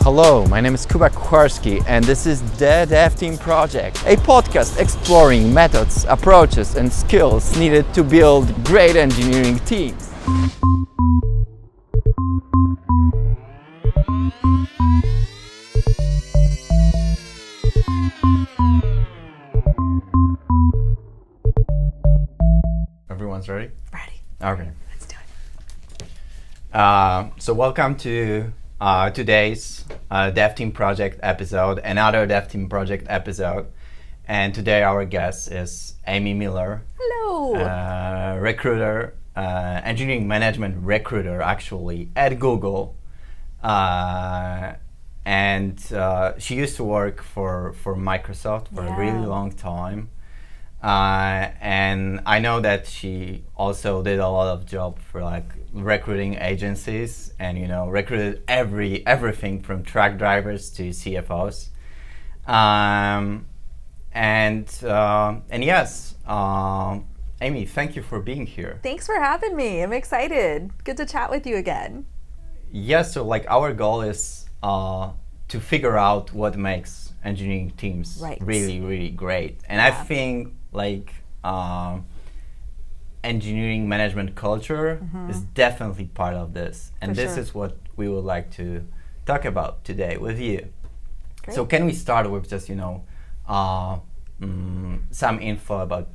Hello, my name is Kuba Kucharski and this is the Dev Team Project, a podcast exploring methods, approaches and skills needed to build great engineering teams. Everyone's ready? Ready. Okay. Let's do it. So welcome to today's Dev Team Project episode, another Dev Team Project episode. And today our guest is Amy Miller. Hello. Recruiter, engineering management recruiter actually at Google. And she used to work for Microsoft for a really long time. And I know that she also did a lot of job for like recruiting agencies and recruited everything from truck drivers to CFOs. And yes, Amy, thank you for being here. Thanks for having me. I'm excited. Good to chat with you again. Yes, so like our goal is to figure out what makes engineering teams really, really great. And I think like engineering management culture is definitely part of this. And this is what we would like to talk about today with you. Great. So can we start with just, some info about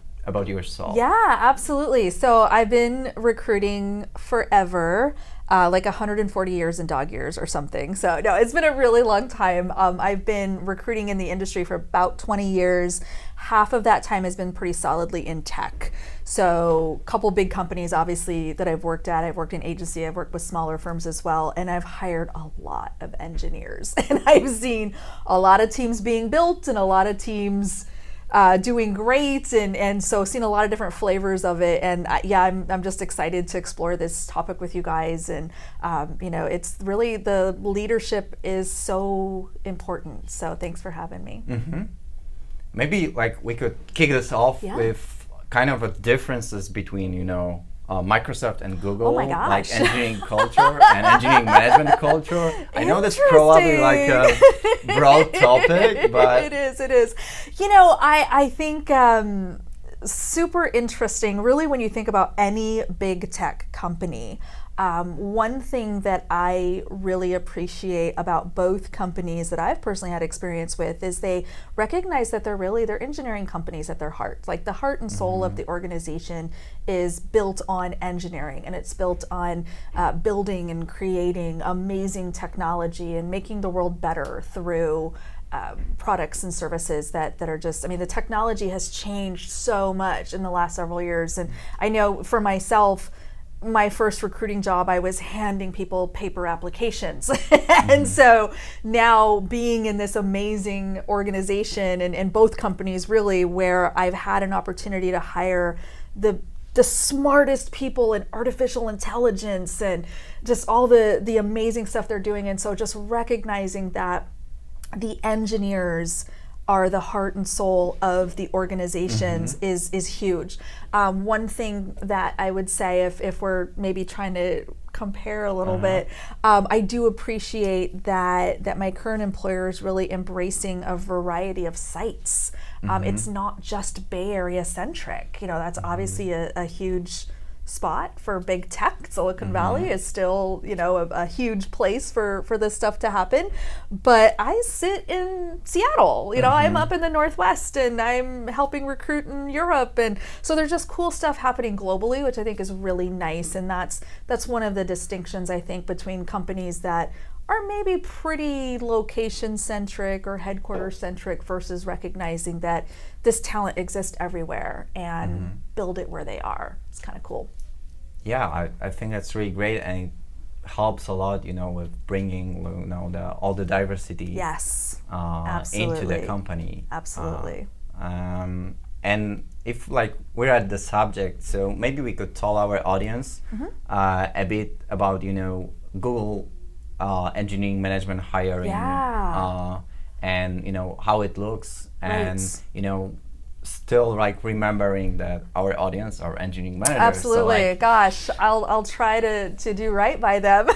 yourself? Yeah, absolutely. So I've been recruiting forever, like 140 years in dog years or something. So no, it's been a really long time. I've been recruiting in the industry for about 20 years. Half of that time has been pretty solidly in tech. So a couple big companies, obviously, that I've worked at. I've worked in agency, I've worked with smaller firms as well, and I've hired a lot of engineers. And I've seen a lot of teams being built and a lot of teams doing great, and so seen a lot of different flavors of it. And I'm just excited to explore this topic with you guys. And it's really, the leadership is so important. So thanks for having me. Mm-hmm. Maybe like we could kick this off with kind of a differences between Microsoft and Google, Oh my gosh. like engineering culture and engineering management culture. I know that's probably like a broad topic, but it is. I think super interesting, really, when you think about any big tech company. One thing that I really appreciate about both companies that I've personally had experience with is they recognize that they're engineering companies at their heart. Like the heart and soul of the organization is built on engineering, and it's built on building and creating amazing technology and making the world better through products and services that are just, the technology has changed so much in the last several years. And I know for myself, my first recruiting job, I was handing people paper applications. And so now being in this amazing organization and both companies really, where I've had an opportunity to hire the smartest people in artificial intelligence and just all the amazing stuff they're doing. And so just recognizing that the engineers are the heart and soul of the organizations is huge. One thing that I would say, if we're maybe trying to compare a little bit, I do appreciate that my current employer is really embracing a variety of sites. It's not just Bay Area centric. That's obviously a huge spot for big tech. Silicon Valley is still, a huge place for this stuff to happen. But I sit in Seattle, I'm up in the Northwest and I'm helping recruit in Europe. And so there's just cool stuff happening globally, which I think is really nice. And that's one of the distinctions, I think, between companies that are maybe pretty location centric or headquarters centric versus recognizing that this talent exists everywhere and build it where they are. It's kind of cool. Yeah, I think that's really great, and it helps a lot, with bringing all the diversity into the company. Absolutely. And if like we're at the subject, so maybe we could tell our audience a bit about Google engineering management hiring, and how it looks, and still like remembering that our audience are engineering managers. Absolutely. So, like, Gosh, I'll try to do right by them.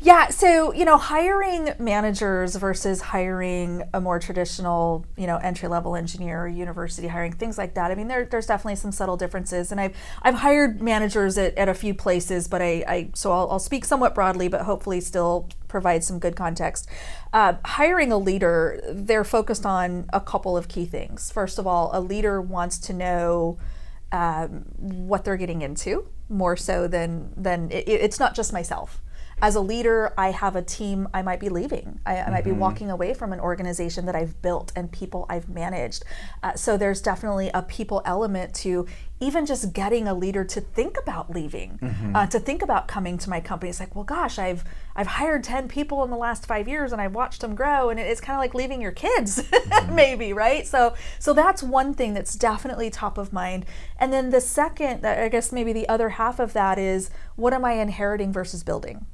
Yeah, so, hiring managers versus hiring a more traditional, entry-level engineer or university hiring, things like that. I mean, there's definitely some subtle differences. And I've hired managers at a few places, but so I'll speak somewhat broadly, but hopefully still provide some good context. Hiring a leader, they're focused on a couple of key things. First of all, a leader wants to know what they're getting into, more so than it's not just myself. As a leader, I have a team I might be leaving. I might be walking away from an organization that I've built and people I've managed. So there's definitely a people element to even just getting a leader to think about leaving, to think about coming to my company. It's like, well, gosh, I've hired 10 people in the last 5 years and I've watched them grow, and it's kind of like leaving your kids, maybe, right? So that's one thing that's definitely top of mind. And then the second, I guess maybe the other half of that is, what am I inheriting versus building?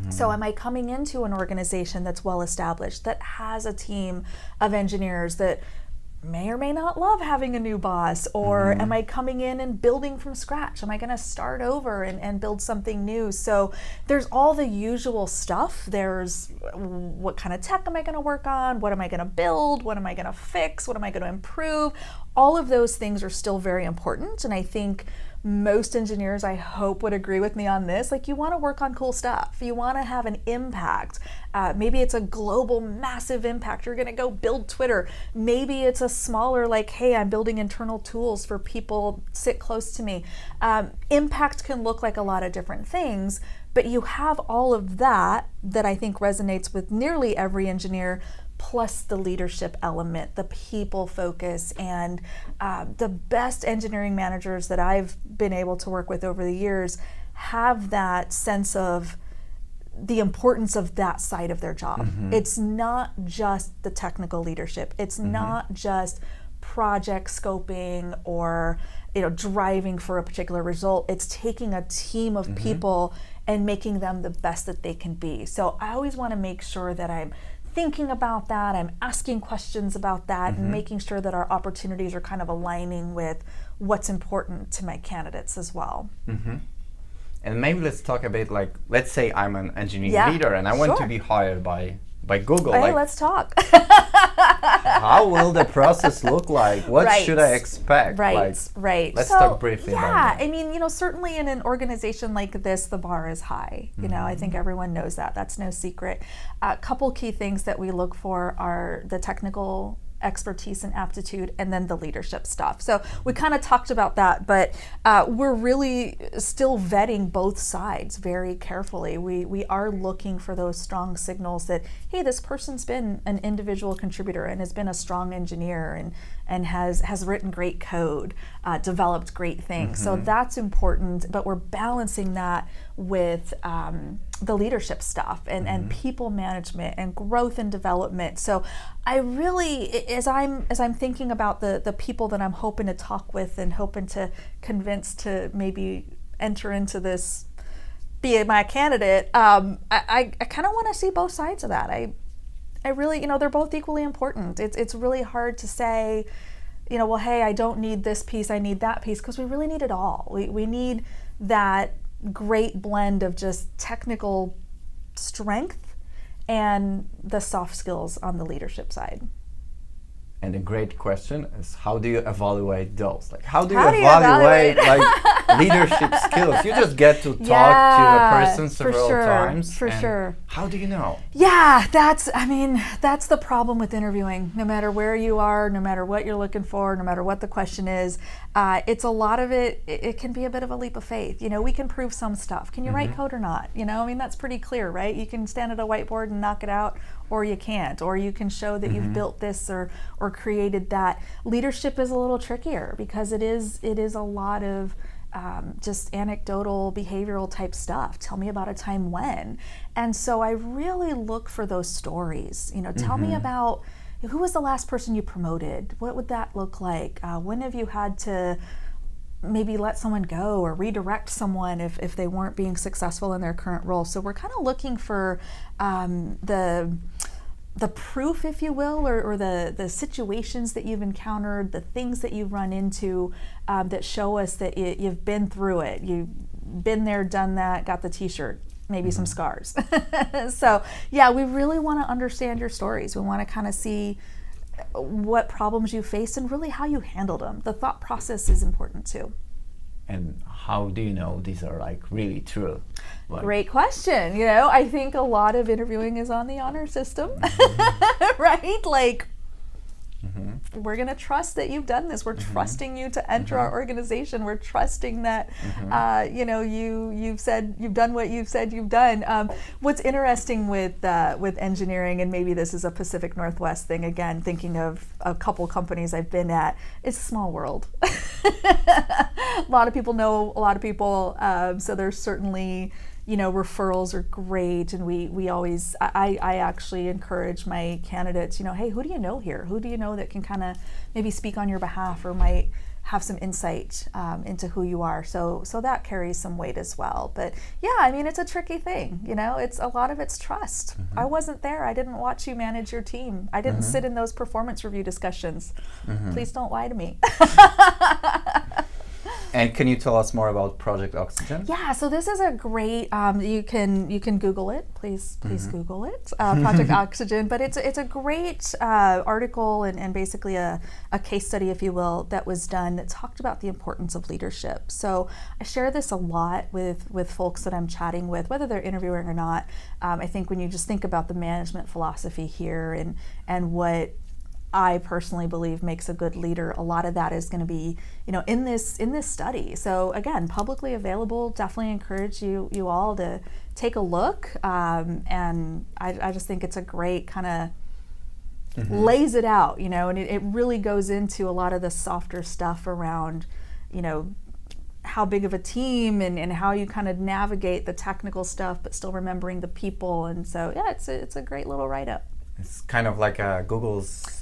So am I coming into an organization that's well established, that has a team of engineers that may or may not love having a new boss? Or am I coming in and building from scratch? Am I going to start over and build something new? So there's all the usual stuff. There's what kind of tech am I going to work on? What am I going to build? What am I going to fix? What am I going to improve? All of those things are still very important. And I think most engineers, I hope, would agree with me on this. Like, you want to work on cool stuff. You want to have an impact. Maybe it's a global, massive impact. You're going to go build Twitter. Maybe it's a smaller, like, hey, I'm building internal tools for people sit close to me. Impact can look like a lot of different things, but you have all of that I think resonates with nearly every engineer, plus the leadership element, the people focus. And the best engineering managers that I've been able to work with over the years have that sense of the importance of that side of their job. It's not just the technical leadership. It's not just project scoping or driving for a particular result. It's taking a team of people and making them the best that they can be. So I always want to make sure that I'm thinking about that, I'm asking questions about that, and making sure that our opportunities are kind of aligning with what's important to my candidates as well. And maybe let's talk a bit, like, let's say I'm an engineering leader and I want to be hired by Google. Hey, like, let's talk. how will the process look like? What should I expect? Right. Let's talk briefly about that. I mean, certainly in an organization like this, the bar is high. I think everyone knows that. That's no secret. A couple key things that we look for are the technical expertise and aptitude, and then the leadership stuff. So we kind of talked about that, but we're really still vetting both sides very carefully. We are looking for those strong signals that, hey, this person's been an individual contributor and has been a strong engineer and has written great code, developed great things. So that's important, but we're balancing that with the leadership stuff and people management and growth and development. So I really, as I'm thinking about the people that I'm hoping to talk with and hoping to convince to maybe enter into this, be my candidate, I kind of want to see both sides of that. I really, they're both equally important. It's really hard to say, well, hey, I don't need this piece, I need that piece, because we really need it all. We need that great blend of just technical strength and the soft skills on the leadership side. And a great question is, how do you evaluate those? Like, how do you evaluate like leadership skills? You just get to talk to a person several times. For sure. How do you know? Yeah, that's the problem with interviewing. No matter where you are, no matter what you're looking for, no matter what the question is, it's a lot of it. It can be a bit of a leap of faith. We can prove some stuff. Can you write code or not? That's pretty clear, right? You can stand at a whiteboard and knock it out, or you can't, or you can show that you've built this or created that. Leadership is a little trickier because it is a lot of just anecdotal, behavioral type stuff. Tell me about a time when. And so I really look for those stories. Tell me about, who was the last person you promoted? What would that look like? When have you had to maybe let someone go or redirect someone if they weren't being successful in their current role? So we're kind of looking for the proof, if you will, or the situations that you've encountered, the things that you've run into that show us that you've been through it. You've been there, done that, got the t-shirt, maybe some scars. So yeah, we really want to understand your stories. We want to kind of see what problems you faced and really how you handled them. The thought process is important too. And how do you know these are like really true? Like, Great question. I think a lot of interviewing is on the honor system, right? Like, we're going to trust that you've done this. We're trusting you to enter our organization. We're trusting that, you've said you've done what you've said you've done. What's interesting with engineering, and maybe this is a Pacific Northwest thing, again, thinking of a couple companies I've been at, it's a small world. A lot of people know a lot of people, so there's certainly, referrals are great, and we always, I actually encourage my candidates, hey, who do you know here? Who do you know that can kind of maybe speak on your behalf or might have some insight into who you are? So that carries some weight as well. But yeah, I mean, it's a tricky thing. It's a lot of it's trust. I wasn't there. I didn't watch you manage your team. I didn't sit in those performance review discussions. Please don't lie to me. And can you tell us more about Project Oxygen? Yeah, so this is a great. You can Google it. Please Google it. Project Oxygen. But it's a great article and basically a case study, if you will, that was done that talked about the importance of leadership. So I share this a lot with folks that I'm chatting with, whether they're interviewing or not. I think when you just think about the management philosophy here and what I personally believe makes a good leader, a lot of that is going to be, in this study. So again, publicly available. Definitely encourage you all to take a look. And I just think it's a great kind of lays it out, and it really goes into a lot of the softer stuff around, how big of a team and how you kind of navigate the technical stuff, but still remembering the people. And so yeah, it's a great little write up. It's kind of like Google's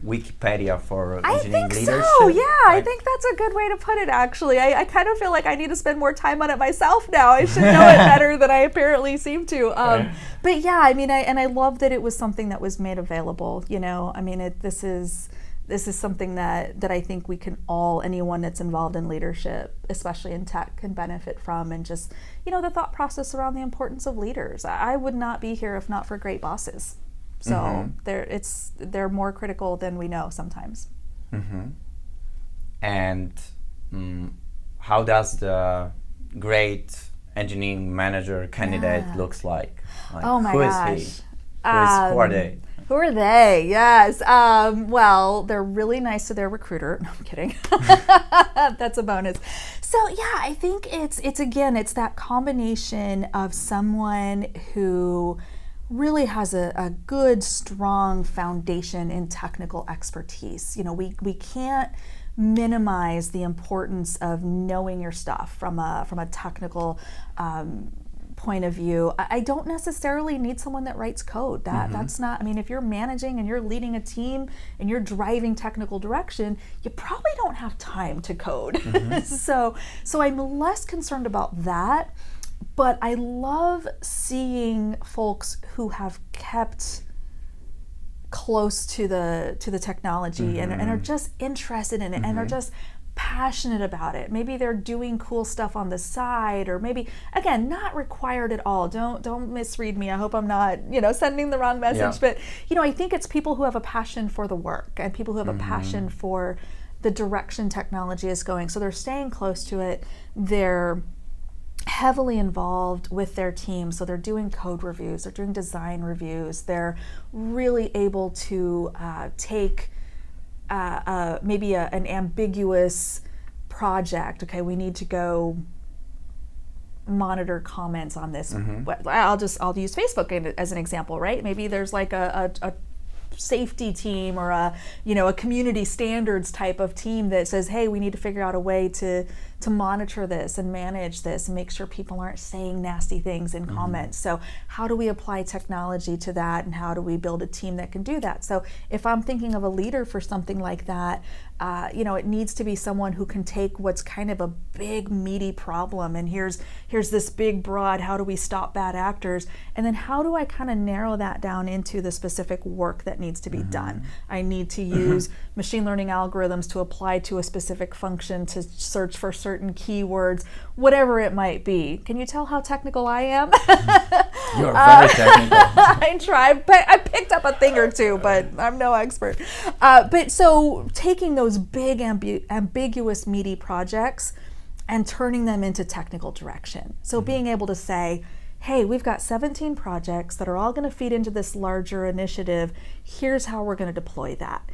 Wikipedia for I engineering think leadership. so, yeah. Right? I think that's a good way to put it, actually. I kind of feel like I need to spend more time on it myself now. I should know it better than I apparently seem to. But yeah, I mean, I love that it was something that was made available. I mean, this is something that I think we can all, anyone that's involved in leadership, especially in tech, can benefit from. And just, the thought process around the importance of leaders. I would not be here if not for great bosses. So they're more critical than we know sometimes. And how does the great engineering manager candidate looks like? Oh my gosh. Is he? Who are they? Who are they? Yes. Well, they're really nice to their recruiter. No, I'm kidding. That's a bonus. So yeah, I think it's that combination of someone who really has a good, strong foundation in technical expertise. We can't minimize the importance of knowing your stuff from a technical point of view. I don't necessarily need someone that writes code. That's not, I mean, if you're managing and you're leading a team and you're driving technical direction, you probably don't have time to code. So I'm less concerned about that. But I love seeing folks who have kept close to the technology and are just interested in it and are just passionate about it. Maybe they're doing cool stuff on the side, or maybe, again, not required at all. Don't misread me. I hope I'm not, sending the wrong message. But, I think it's people who have a passion for the work and people who have a passion for the direction technology is going. So they're staying close to it. They're heavily involved with their team, so they're doing code reviews, they're doing design reviews, they're really able to take maybe an ambiguous project. Okay, we need to go monitor comments on this. I'll use Facebook as an example, right? Maybe there's like a safety team or a community standards type of team that says, hey, we need to figure out a way to monitor this and manage this and make sure people aren't saying nasty things in comments. So how do we apply technology to that, and how do we build a team that can do that? So if I'm thinking of a leader for something like that, it needs to be someone who can take what's kind of a big meaty problem, and here's this big broad, how do we stop bad actors, and then how do I kind of narrow that down into the specific work that needs to be done. I need to use machine learning algorithms to apply to a specific function to search for certain keywords, whatever it might be. Can you tell how technical I am? You're very technical. I try. I picked up a thing or two, but I'm no expert. But so taking those big ambiguous meaty projects and turning them into technical direction. So being able to say, hey, we've got 17 projects that are all going to feed into this larger initiative. Here's how we're going to deploy that.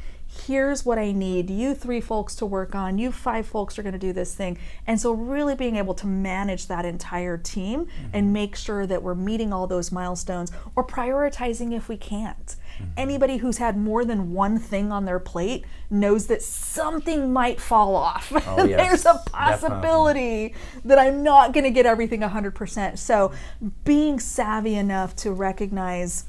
Here's what I need you 3 folks to work on. You 5 folks are going to do this thing. And so really being able to manage that entire team and make sure that we're meeting all those milestones or prioritizing if we can't. Anybody who's had more than one thing on their plate knows that something might fall off. Oh, yes, There's a possibility that I'm not going to get everything 100%. So being savvy enough to recognize,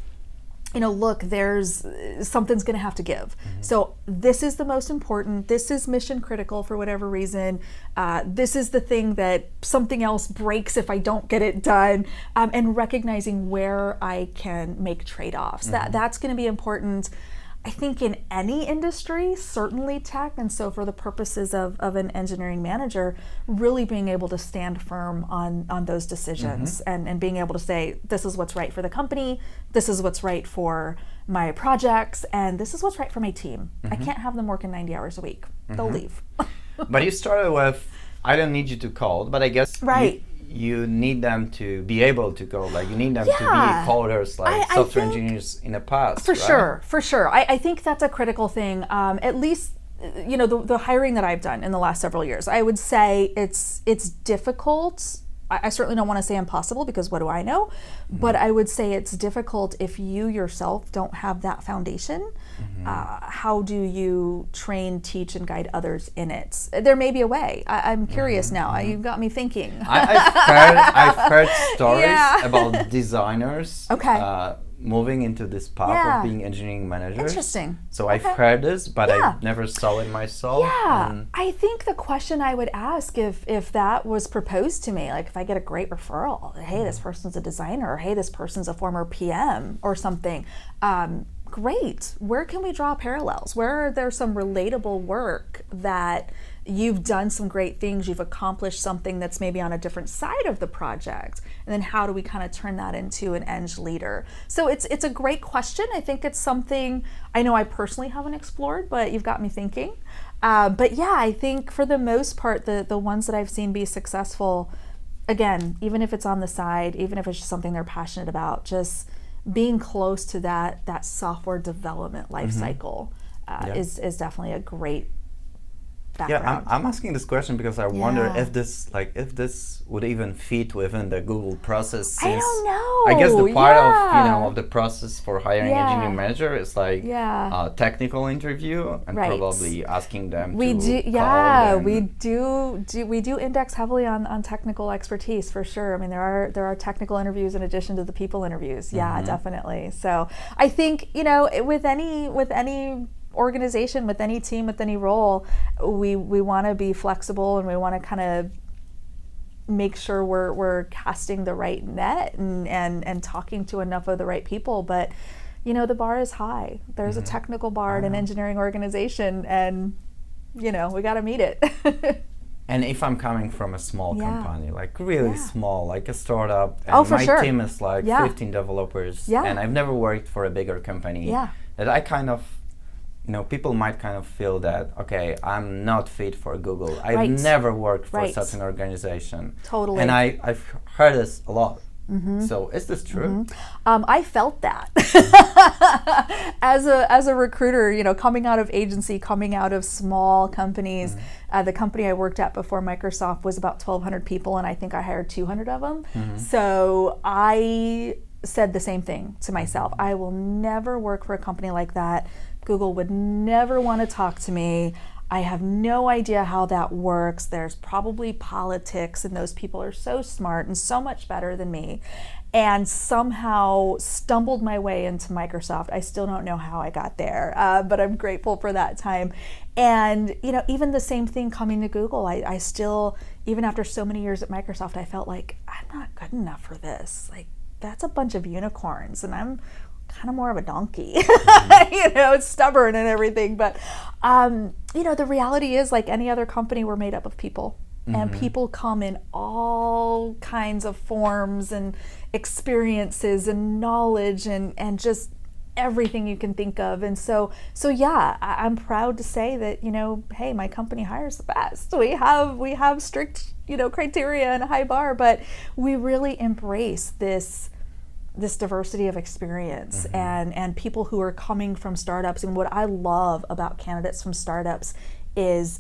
look, there's something's going to have to give. So this is the most important. This is mission critical for whatever reason. This is the thing that something else breaks if I don't get it done. And recognizing where I can make trade-offs. That's going to be important, I think, in any industry, certainly tech. And so for the purposes of an engineering manager, really being able to stand firm on those decisions and being able to say, this is what's right for the company, this is what's right for my projects, and this is what's right for my team. I can't have them working 90 hours a week. They'll leave. But you started with, I don't need you to code, but I guess you need them to be able to code. Like you need them to be coders, like software engineers in the past. For sure. I think that's a critical thing. At least, the hiring that I've done in the last several years, I would say it's difficult. I certainly don't want to say impossible, because what do I know? But I would say it's difficult if you yourself don't have that foundation. How do you train, teach, and guide others in it? There may be a way. I'm curious now. You've got me thinking. I've heard stories about designers moving into this path of being engineering managers. Interesting. So I've heard this, but I never saw it myself. I think the question I would ask if that was proposed to me, like if I get a great referral, hey, this person's a designer, or hey, this person's a former PM or something, great. Where can we draw parallels? Where are there some relatable work that you've done some great things, you've accomplished something that's maybe on a different side of the project, and then how do we kind of turn that into an eng leader? So it's a great question. I think it's something I know I personally haven't explored, but you've got me thinking. But yeah, I think for the most part, the ones that I've seen be successful, again, even if it's on the side, even if it's just something they're passionate about, just being close to that software development life cycle is definitely a great background. I'm asking this question because I wonder if this would even fit within the Google process. I don't know. I guess the part of the process for hiring engineering manager is like a technical interview and probably asking them we do index heavily on technical expertise, for sure. I mean, there are technical interviews in addition to the people interviews. Definitely. So I think with any organization, with any team, with any role, we want to be flexible, and we want to kind of make sure we're casting the right net and talking to enough of the right people. But the bar is high. There's a technical bar in an engineering organization, and we got to meet it. And if I'm coming from a small company, like really small, like a startup, and my team is like 15 developers, and I've never worked for a bigger company, that I kind of, people might kind of feel that, okay, I'm not fit for Google. I've never worked for such an organization. Totally. And I've heard this a lot. So is this true? I felt that as a recruiter, coming out of agency, coming out of small companies. The company I worked at before Microsoft was about 1,200 people, and I think I hired 200 of them. So I said the same thing to myself. I will never work for a company like that. Google would never want to talk to me. I have no idea how that works. There's probably politics, and those people are so smart and so much better than me, and somehow stumbled my way into Microsoft. I still don't know how I got there, but I'm grateful for that time. And even the same thing coming to Google. I still, even after so many years at Microsoft, I felt like I'm not good enough for this. Like, that's a bunch of unicorns, and I'm kind of more of a donkey. It's stubborn and everything. But, the reality is, like any other company, we're made up of people. And people come in all kinds of forms and experiences and knowledge and just everything you can think of. And so yeah, I'm proud to say that, hey, my company hires the best. We have strict, criteria and a high bar, but we really embrace this diversity of experience and people who are coming from startups. And what I love about candidates from startups is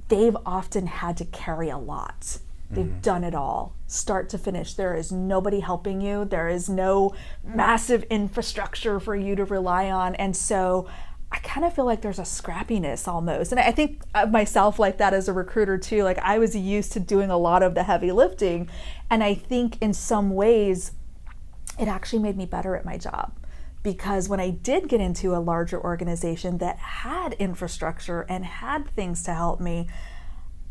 they've often had to carry a lot. They've done it all, start to finish. There is nobody helping you. There is no massive infrastructure for you to rely on. And so I kind of feel like there's a scrappiness almost. And I think of myself like that as a recruiter too. Like, I was used to doing a lot of the heavy lifting. And I think in some ways, it actually made me better at my job. Because when I did get into a larger organization that had infrastructure and had things to help me,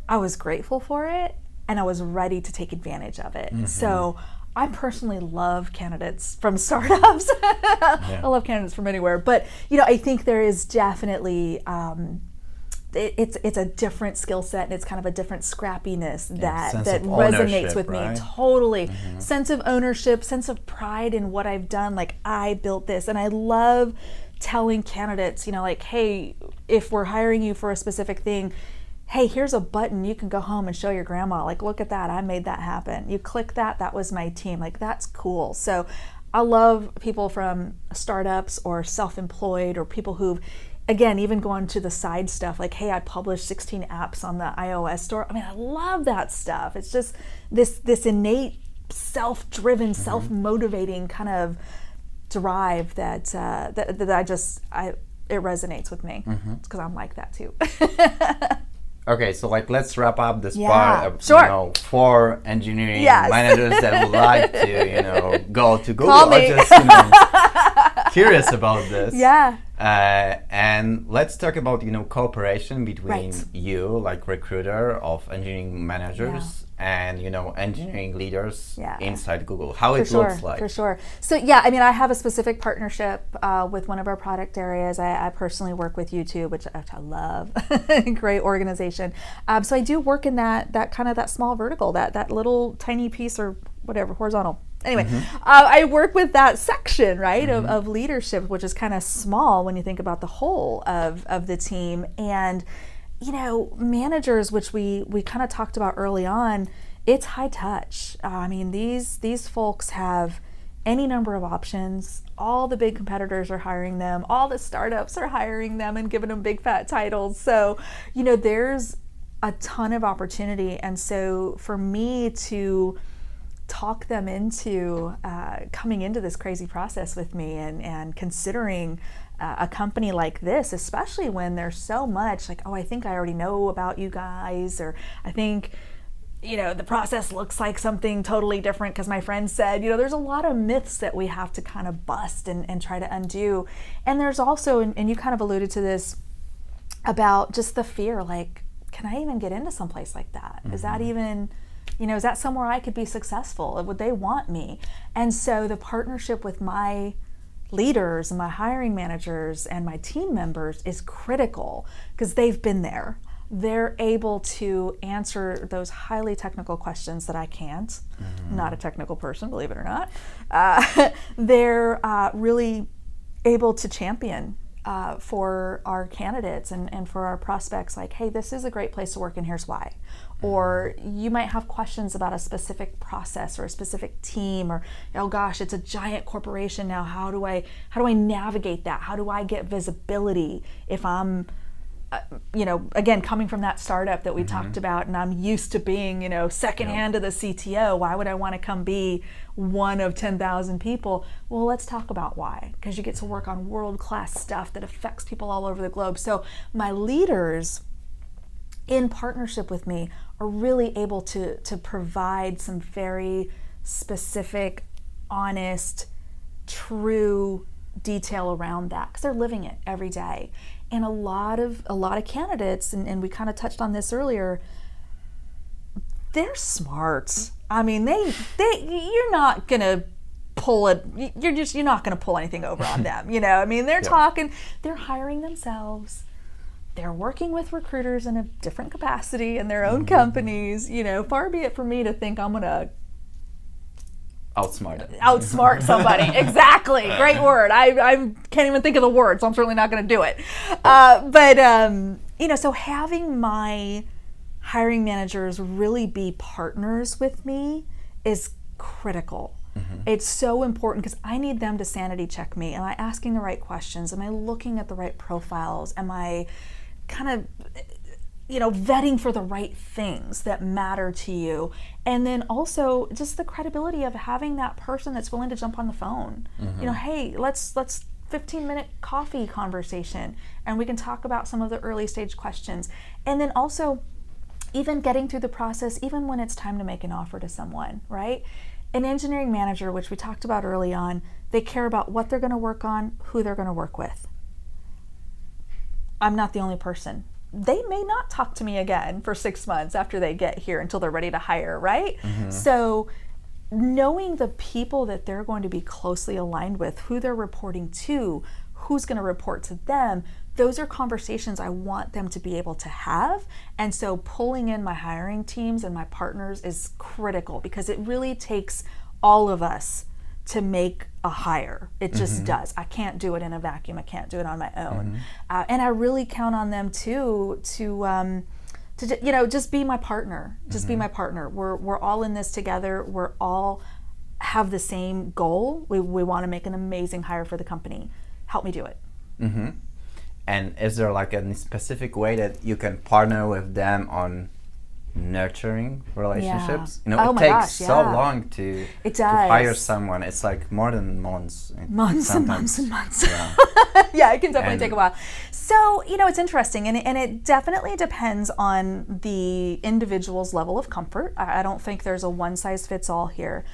I was grateful for it and I was ready to take advantage of it. So I personally love candidates from startups. I love candidates from anywhere. But, I think there is definitely, it's a different skill set, and it's kind of a different scrappiness that resonates with me. Totally. Sense of ownership, sense of pride in what I've done. Like, I built this. And I love telling candidates, like, hey, if we're hiring you for a specific thing, hey, here's a button, you can go home and show your grandma, like, look at that, I made that happen. You click that, that was my team. Like, that's cool. So I love people from startups or self-employed, or people who've, again, even going to the side stuff, like, hey, I published 16 apps on the iOS store. I mean, I love that stuff. It's just this innate, self-driven, self-motivating kind of drive that it resonates with me. It's because I'm like that too. Okay, so let's wrap up this Yeah, part sure. for engineering Yes. managers that would like to, go to Google. Call me. Or just, curious about this. Yeah. And let's talk about, cooperation between Right. you, like recruiter of engineering managers, and, engineering leaders inside Google. How it looks like. For sure. So yeah, I mean, I have a specific partnership with one of our product areas. I personally work with YouTube, which I love. Great organization. So I do work in that kind of that small vertical, that little tiny piece, or whatever, horizontal. Anyway, I work with that section, right, of leadership, which is kind of small when you think about the whole of the team. And, managers, which we kind of talked about early on, it's high touch. I mean, these folks have any number of options. All the big competitors are hiring them. All the startups are hiring them and giving them big fat titles. So, there's a ton of opportunity. And so for me to talk them into coming into this crazy process with me and considering a company like this, especially when there's so much like, oh, I think I already know about you guys, or I think, the process looks like something totally different because my friend said, there's a lot of myths that we have to kind of bust and try to undo. And there's also, and you kind of alluded to this, about just the fear, like, can I even get into someplace like that? Is that even... is that somewhere I could be successful? Would they want me? And so the partnership with my leaders and my hiring managers and my team members is critical, because they've been there. They're able to answer those highly technical questions that I can't. Not a technical person, believe it or not. They're really able to champion for our candidates and for our prospects, like, hey, this is a great place to work and here's why. Or you might have questions about a specific process or a specific team, or, oh gosh, it's a giant corporation now. How do I navigate that? How do I get visibility if I'm, again, coming from that startup that we talked about, and I'm used to being, secondhand to the CTO. Why would I want to come be one of 10,000 people? Well, let's talk about why. Because you get to work on world-class stuff that affects people all over the globe. So my leaders in partnership with me, are really able to provide some very specific, honest, true detail around that, because they're living it every day. And a lot of candidates, and we kind of touched on this earlier, they're smart. I mean, they you're not gonna pull it. You're not gonna pull anything over on them. You know, I mean, they're talking. They're hiring themselves. They're working with recruiters in a different capacity in their own companies. You know, far be it for me to think I'm gonna outsmart somebody. Exactly. Great word. I can't even think of the word, so I'm certainly not going to do it. But so having my hiring managers really be partners with me is critical. It's so important, because I need them to sanity check me. Am I asking the right questions? Am I looking at the right profiles? Am I kind of vetting for the right things that matter to you? And then also just the credibility of having that person that's willing to jump on the phone. Hey, let's 15-minute coffee conversation, and we can talk about some of the early stage questions. And then also even getting through the process, even when it's time to make an offer to someone, right? An engineering manager, which we talked about early on, they care about what they're going to work on, who they're going to work with. I'm not the only person. They may not talk to me again for 6 months after they get here until they're ready to hire, right? So knowing the people that they're going to be closely aligned with, who they're reporting to, who's going to report to them, those are conversations I want them to be able to have. And so pulling in my hiring teams and my partners is critical, because it really takes all of us to make a hire. It just does. I can't do it in a vacuum. I can't do it on my own. And I really count on them too to just be my partner. Just be my partner. We're all in this together. We're all have the same goal. We want to make an amazing hire for the company. Help me do it. And is there like a specific way that you can partner with them on nurturing relationships? It takes so long to hire someone. It's like more than months and months. Yeah, it can definitely take a while. So it's interesting, and it definitely depends on the individual's level of comfort. I don't think there's a one size fits all here,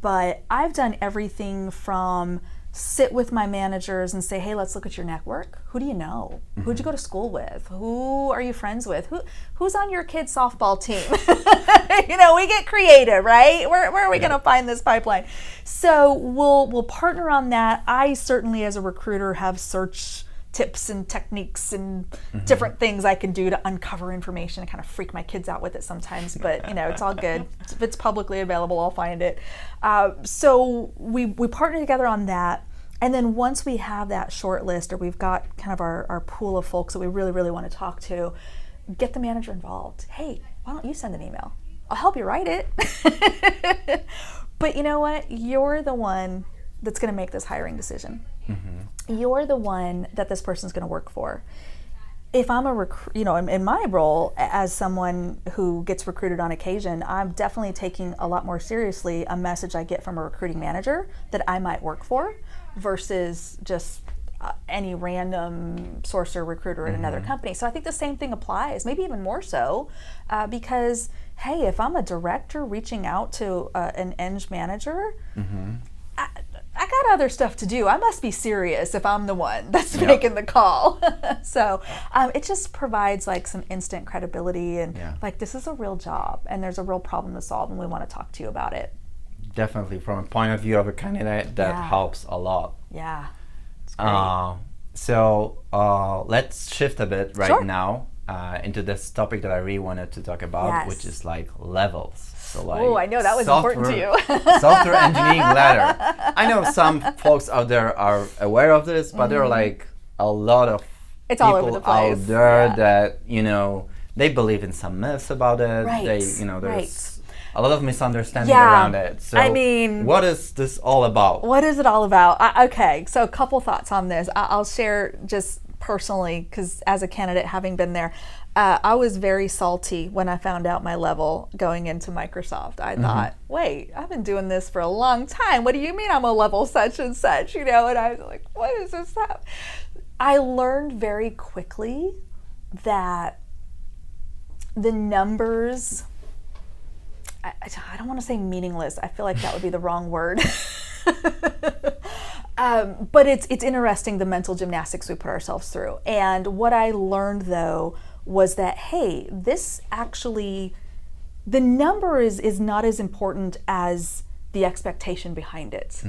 but I've done everything from sit with my managers and say, hey, let's look at your network. Who do you know? Who'd you go to school with? Who are you friends with? Who's on your kid's softball team? We get creative, right? Where are we going to find this pipeline? So we'll partner on that. I certainly, as a recruiter, have search tips and techniques and different things I can do to uncover information. I kind of freak my kids out with it sometimes, but it's all good. If it's publicly available, I'll find it. So we partner together on that. And then once we have that short list, or we've got kind of our pool of folks that we really, really want to talk to, get the manager involved. Hey, why don't you send an email? I'll help you write it. But you know what? You're the one that's going to make this hiring decision. You're the one that this person's going to work for. If I'm in my role as someone who gets recruited on occasion, I'm definitely taking a lot more seriously a message I get from a recruiting manager that I might work for versus just any random sourcer recruiter at another company. So I think the same thing applies, maybe even more so, because, hey, if I'm a director reaching out to an eng manager, I got other stuff to do. I must be serious if I'm the one that's making the call. So it just provides like some instant credibility and like, this is a real job and there's a real problem to solve and we want to talk to you about it. Definitely, from a point of view of a candidate, that helps a lot. Yeah, it's great. So let's shift a bit now into this topic that I really wanted to talk about, which is like levels. So like, I know that was important to you. Software engineering ladder. I know some folks out there are aware of this, but there are like a lot of people out there that they believe in some myths about it. There's a lot of misunderstanding around it. So what is this all about? What is it all about? Okay, so a couple thoughts on this. I'll share just personally, because as a candidate, having been there, I was very salty when I found out my level going into Microsoft. I thought, wait, I've been doing this for a long time. What do you mean I'm a level such and such? And I was like, what is this? I learned very quickly that The numbers, I don't want to say meaningless. I feel like that would be the wrong word. But it's interesting, the mental gymnastics we put ourselves through. And what I learned, though, was that, hey, this actually, the number is not as important as the expectation behind it.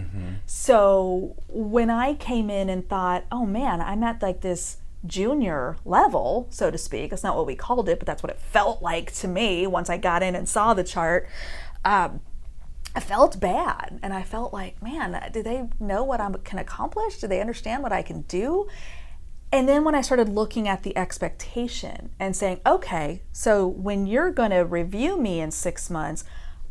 So when I came in and thought, oh man, I'm at like this junior level, so to speak. That's not what we called it, but that's what it felt like to me once I got in and saw the chart. I felt bad, and I felt like, man, do they know what I can accomplish? Do they understand what I can do? And then when I started looking at the expectation and saying, okay, so when you're going to review me in 6 months,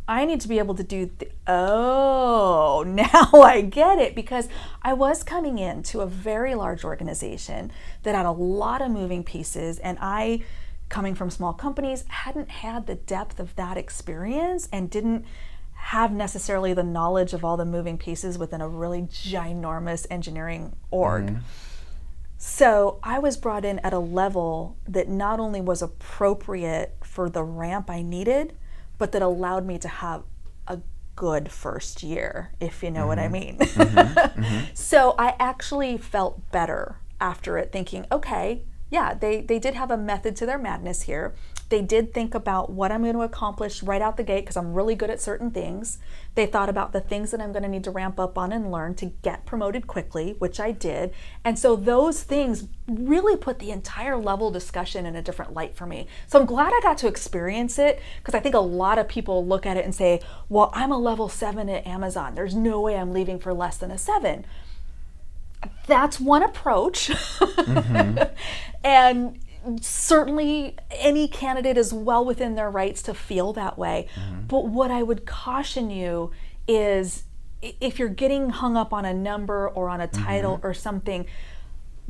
I need to be able to do, oh, now I get it, because I was coming into a very large organization that had a lot of moving pieces, and I, coming from small companies, hadn't had the depth of that experience and didn't have necessarily the knowledge of all the moving pieces within a really ginormous engineering org. So I was brought in at a level that not only was appropriate for the ramp I needed, but that allowed me to have a good first year, if you know what I mean. So I actually felt better after it, thinking, okay, yeah, they did have a method to their madness here. They did think about what I'm going to accomplish right out the gate, because I'm really good at certain things. They thought about the things that I'm going to need to ramp up on and learn to get promoted quickly, which I did. And so those things really put the entire level discussion in a different light for me. So I'm glad I got to experience it, because I think a lot of people look at it and say, well, I'm a level 7 at Amazon. There's no way I'm leaving for less than a 7. That's one approach. And certainly any candidate is well within their rights to feel that way. But what I would caution you is, if you're getting hung up on a number or on a title or something,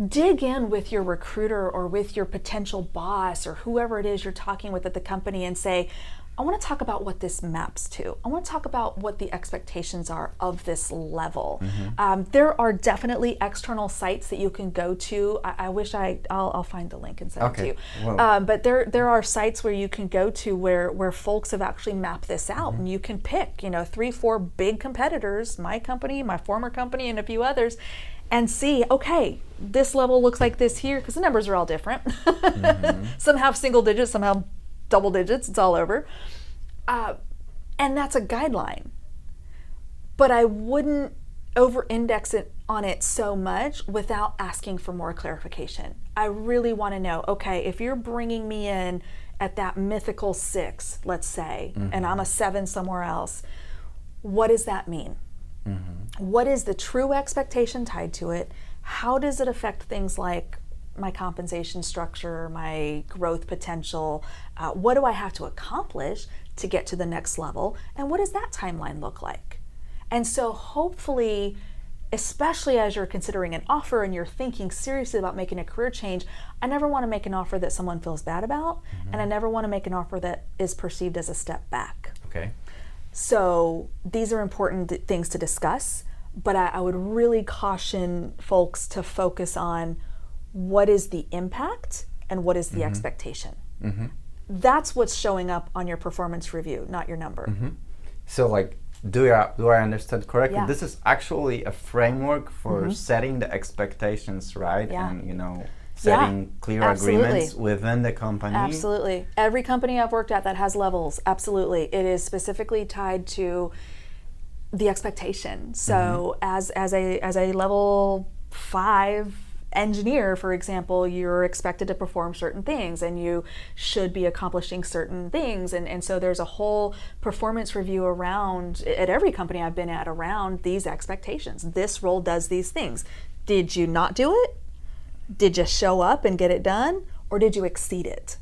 dig in with your recruiter or with your potential boss or whoever it is you're talking with at the company and say, I want to talk about what this maps to. I want to talk about what the expectations are of this level. There are definitely external sites that you can go to. I wish I'll find the link and send it to you. Well, but there are sites where you can go to where folks have actually mapped this out, and you can pick, 3-4 big competitors, my company, my former company, and a few others, and see, okay, this level looks like this here, because the numbers are all different. Some have single digits, some have double digits, it's all over. And that's a guideline. But I wouldn't over-index it on it so much without asking for more clarification. I really want to know, okay, if you're bringing me in at that mythical 6, let's say, and I'm a 7 somewhere else, what does that mean? What is the true expectation tied to it? How does it affect things like my compensation structure, my growth potential? What do I have to accomplish to get to the next level? And what does that timeline look like? And so hopefully, especially as you're considering an offer and you're thinking seriously about making a career change, I never want to make an offer that someone feels bad about, and I never want to make an offer that is perceived as a step back. Okay. So these are important things to discuss, but I would really caution folks to focus on what is the impact and what is the expectation. That's what's showing up on your performance review, not your number. So like, do I understand correctly? Yeah. This is actually a framework for setting the expectations, right? Yeah. And setting clear agreements within the company. Absolutely. Every company I've worked at that has levels, absolutely. It is specifically tied to the expectation. So as a level 5 engineer, for example, you're expected to perform certain things and you should be accomplishing certain things. And so there's a whole performance review around, at every company I've been at, around these expectations. This role does these things. Did you not do it? Did you show up and get it done? Or did you exceed it?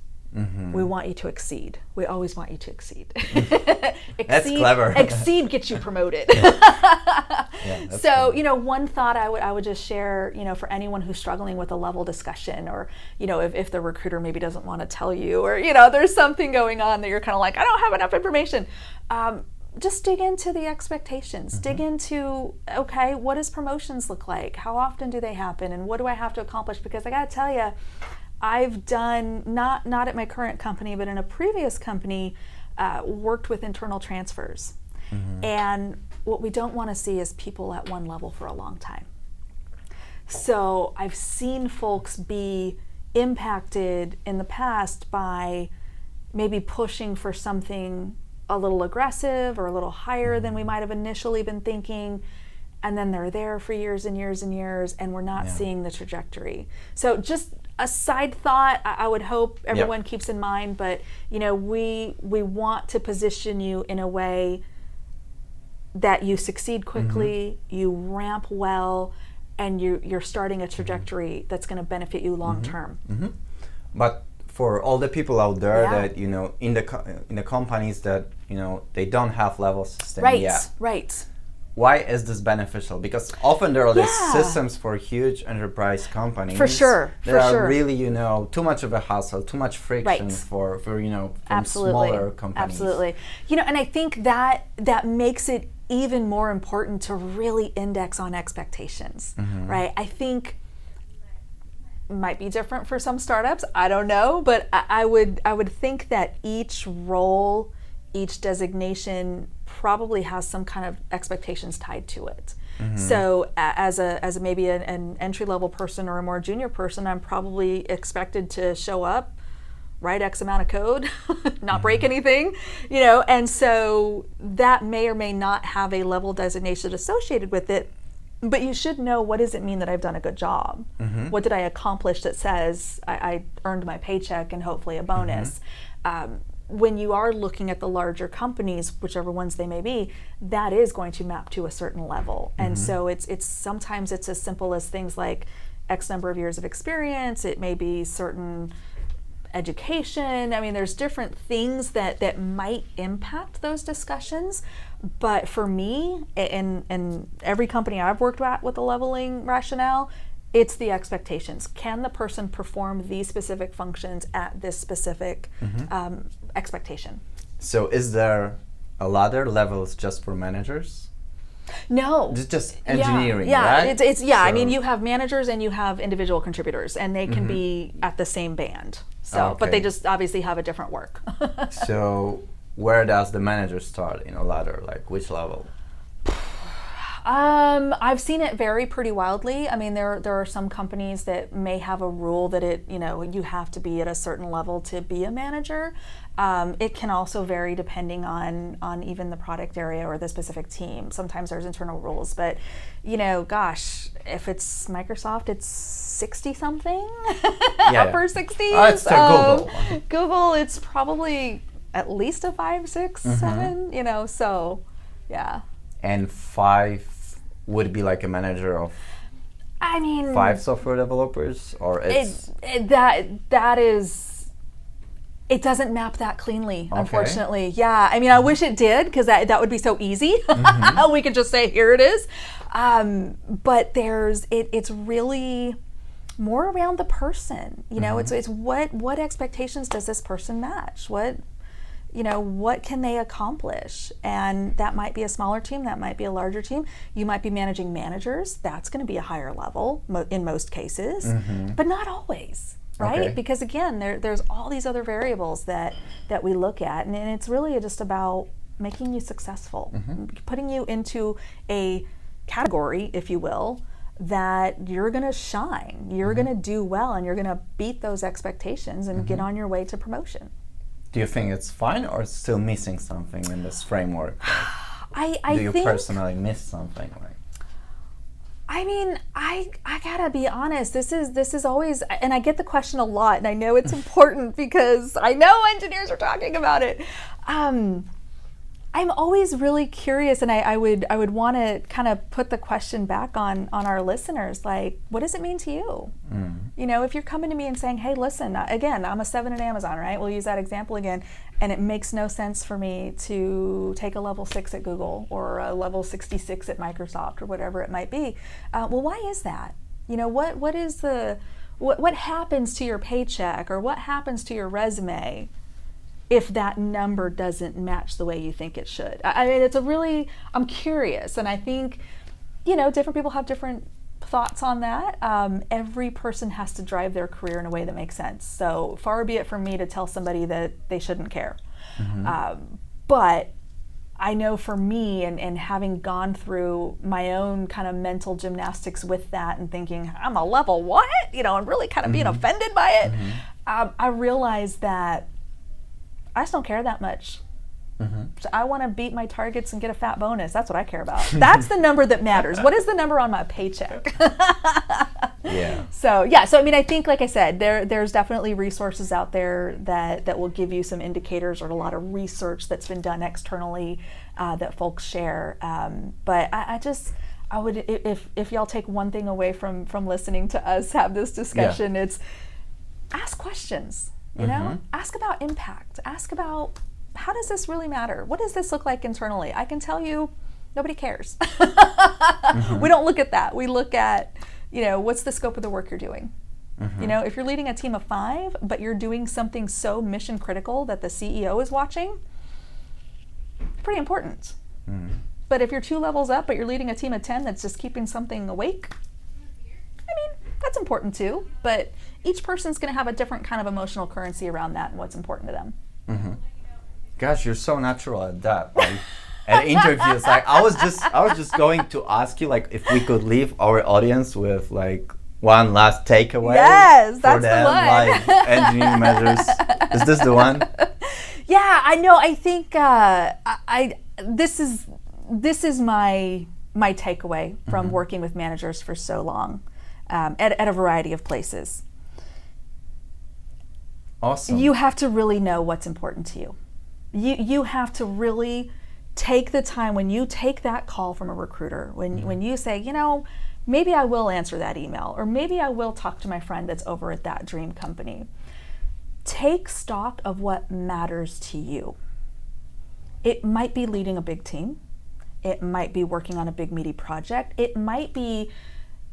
We want you to exceed. We always want you to exceed. That's clever. Exceed gets you promoted. So, one thought I would just share, for anyone who's struggling with a level discussion, or, if the recruiter maybe doesn't want to tell you, or, there's something going on that you're kind of like, I don't have enough information. Just dig into the expectations. Dig into, okay, what does promotions look like? How often do they happen? And what do I have to accomplish? Because I got to tell you, I've done, not at my current company, but in a previous company, worked with internal transfers. And what we don't want to see is people at one level for a long time. So I've seen folks be impacted in the past by maybe pushing for something a little aggressive or a little higher than we might have initially been thinking, and then they're there for years and years and years, and we're not seeing the trajectory. So just a side thought I would hope everyone keeps in mind, but we want to position you in a way that you succeed quickly, you ramp well, and you're starting a trajectory that's going to benefit you long term. But for all the people out there that in the companies that they don't have level system yet, why is this beneficial? Because often there are these systems for huge enterprise companies. For sure. That are really too much of a hassle, too much friction for smaller companies. Absolutely. And I think that makes it even more important to really index on expectations, right? I think it might be different for some startups, I don't know, but I would think that each role, each designation probably has some kind of expectations tied to it. So as a maybe an entry-level person or a more junior person, I'm probably expected to show up, write X amount of code, not break anything, and so that may or may not have a level designation associated with it, but you should know, what does it mean that I've done a good job? What did I accomplish that says I earned my paycheck and hopefully a bonus? When you are looking at the larger companies, whichever ones they may be, that is going to map to a certain level. And so it's sometimes it's as simple as things like X number of years of experience. It may be certain education. I mean, there's different things that might impact those discussions. But for me, in every company I've worked at with the leveling rationale, it's the expectations. Can the person perform these specific functions at this specific expectation? So is there a ladder levels just for managers? No. It's just engineering, right? It's so, I mean, you have managers and you have individual contributors, and they can be at the same band. So, but they just obviously have a different work. So where does the manager start in a ladder? Like which level? I've seen it vary pretty wildly. I mean, there are some companies that may have a rule that you have to be at a certain level to be a manager. It can also vary depending on even the product area or the specific team. Sometimes there's internal rules, but gosh, if it's Microsoft, it's 60 something, upper 60s. It's Google. Google, it's probably at least a 5, 6, 7. So yeah. And 5 would be like a manager of 5 software developers, or it's that is, it doesn't map that cleanly, unfortunately. Yeah, I mean, I wish it did, because that would be so easy. We could just say, here it is. But it's really more around the person. It's what expectations does this person match? What can they accomplish? And that might be a smaller team, that might be a larger team. You might be managing managers. That's going to be a higher level in most cases, but not always, right? Because again, there's all these other variables that we look at, and it's really just about making you successful, putting you into a category, if you will, that you're going to shine, you're going to do well, and you're going to beat those expectations and get on your way to promotion. Do you think it's fine, or it's still missing something in this framework? Do you personally miss something? I mean, I gotta be honest. This is always, and I get the question a lot, and I know it's important because I know engineers are talking about it. I'm always really curious, and I would want to kind of put the question back on our listeners, like, what does it mean to you? If you're coming to me and saying, hey, listen, again, I'm a 7 at Amazon, right? We'll use that example again, and it makes no sense for me to take a level 6 at Google or a level 66 at Microsoft or whatever it might be. Well, why is that? What happens to your paycheck, or what happens to your resume if that number doesn't match the way you think it should? I mean, I'm curious, and I think, different people have different thoughts on that. Every person has to drive their career in a way that makes sense. So far be it from me to tell somebody that they shouldn't care. But I know for me, and having gone through my own kind of mental gymnastics with that and thinking, I'm a level what? And really kind of being offended by it, I realized that I just don't care that much. So I want to beat my targets and get a fat bonus. That's what I care about. That's the number that matters. What is the number on my paycheck? So I mean, I think, like I said, there's definitely resources out there that will give you some indicators, or a lot of research that's been done externally that folks share. But I would, if y'all take one thing away from listening to us have this discussion, it's ask questions. Ask about impact. Ask about, how does this really matter? What does this look like internally? I can tell you, nobody cares. We don't look at that. We look at, what's the scope of the work you're doing? If you're leading a team of 5, but you're doing something so mission critical that the CEO is watching, pretty important. But if you're 2 levels up, but you're leading a team of 10 that's just keeping something awake, I mean, that's important too. But each person's going to have a different kind of emotional currency around that and what's important to them. Gosh, you're so natural at that. At interviews, I was just going to ask you, if we could leave our audience with one last takeaway. Yes, for that's them, the one. Engineering measures. Is this the one? Yeah, I know. I think this is my takeaway from working with managers for so long, at a variety of places. Awesome. You have to really know what's important to you. You have to really take the time when you take that call from a recruiter, when you say, maybe I will answer that email, or maybe I will talk to my friend that's over at that dream company. Take stock of what matters to you. It might be leading a big team. It might be working on a big meaty project. It might be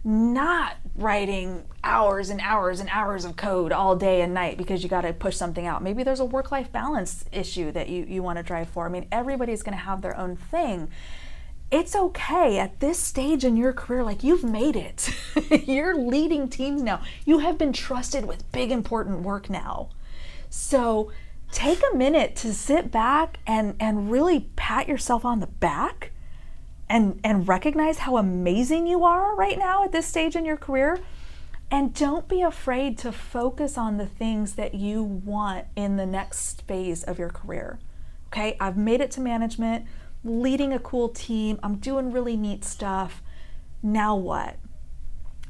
not writing hours and hours and hours of code all day and night because you got to push something out. Maybe there's a work-life balance issue that you want to drive for. I mean, everybody's going to have their own thing. It's okay at this stage in your career, you've made it. You're leading teams now. You have been trusted with big, important work now. So take a minute to sit back and really pat yourself on the back and recognize how amazing you are right now at this stage in your career. And don't be afraid to focus on the things that you want in the next phase of your career. Okay, I've made it to management, leading a cool team, I'm doing really neat stuff. Now what?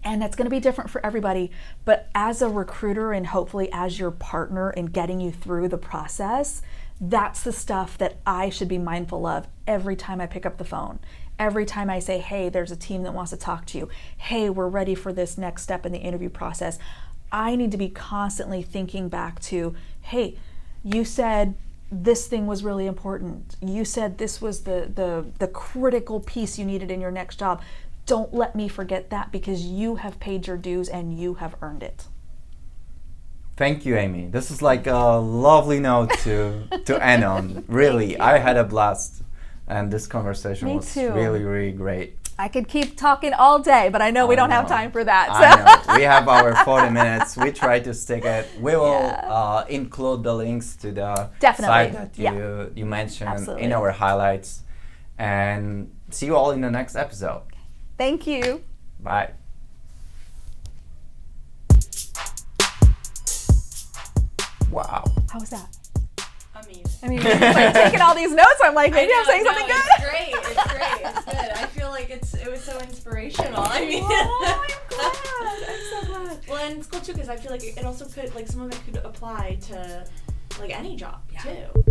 And it's going to be different for everybody, but as a recruiter and hopefully as your partner in getting you through the process, that's the stuff that I should be mindful of every time I pick up the phone. Every time I say, hey, there's a team that wants to talk to you. Hey, we're ready for this next step in the interview process. I need to be constantly thinking back to, hey, you said this thing was really important. You said this was the critical piece you needed in your next job. Don't let me forget that, because you have paid your dues and you have earned it. Thank you, Amy. This is a lovely note to end on. Really, I had a blast. And this conversation was really, really great. I could keep talking all day, but I know we don't have time for that. So. I know. We have our 40 minutes. We try to stick it. We will include the links to the site that you mentioned in our highlights. And see you all in the next episode. Thank you. Bye. Wow. How was that? Amazing. I mean, taking all these notes, I'm like, maybe I'm saying something good. It's great. It's good. I feel like it was so inspirational. I mean, I'm glad. I'm so glad. Well, and it's cool too, because I feel like it also could, some of it could apply to any job too.